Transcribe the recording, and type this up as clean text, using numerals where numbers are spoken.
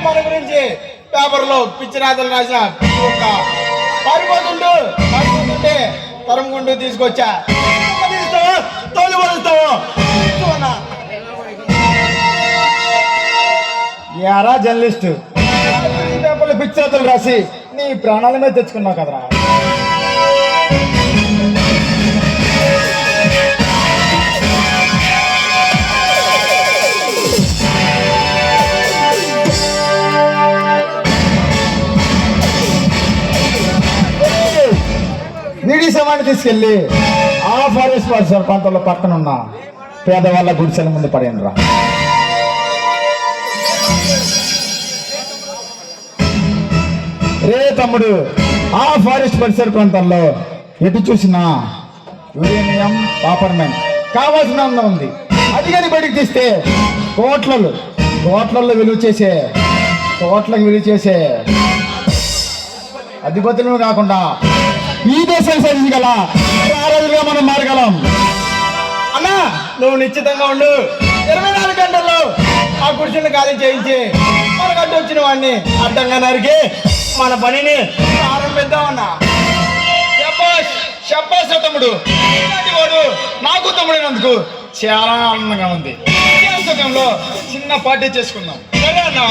మన గురించి పేపర్లో పిచ్చి రాతలు రాసిన పారిపోతుంటే తరంగుంటూ తీసుకొచ్చా. తోలు పడుస్తావు యారా జర్నలిస్ట్ పేపర్లో పిచ్చి రాతలు రాసి నీ ప్రాణాల మీద తెచ్చుకున్నావు కదరా. నీడి శవాన్ని తీసుకెళ్ళి ఆ ఫారెస్ట్ పరిసర ప్రాంతంలో పక్కన ఉన్న పేదవాళ్ళ గుడిసెల ముందు పడేయండి రా. రే తమ్ముడు, ఆ ఫారెస్ట్ పరిసర ప్రాంతాల్లో ఎటు చూసినా యురేనియం కాపర్మెంట్ కావాల్సిన ఉంది. అది కానీ బయటికి తీస్తే కోట్లలో విలువ చేసే కోట్లకు విలువ చేసే అధిపతులు కాకుండా ఈ దేశం సాధించగల ఆరోజులుగా మనం మారగలం. అన్నా నువ్వు నిశ్చితంగా ఉండు. 24 గంటల్లో ఆ కుర్చీని ఖాళీ చేయించి మనకు వచ్చిన వాడిని అడ్డంగా నరికి మన పనిని ప్రారంభిద్దామన్నా. శబ్బాస్ తమ్ముడు, ఇలాంటి వాడు నాకు తమ్ముడైనందుకు చాలా ఆనందంగా ఉంది. చిన్న పార్టీ చేసుకుందాం. సరే అన్నా.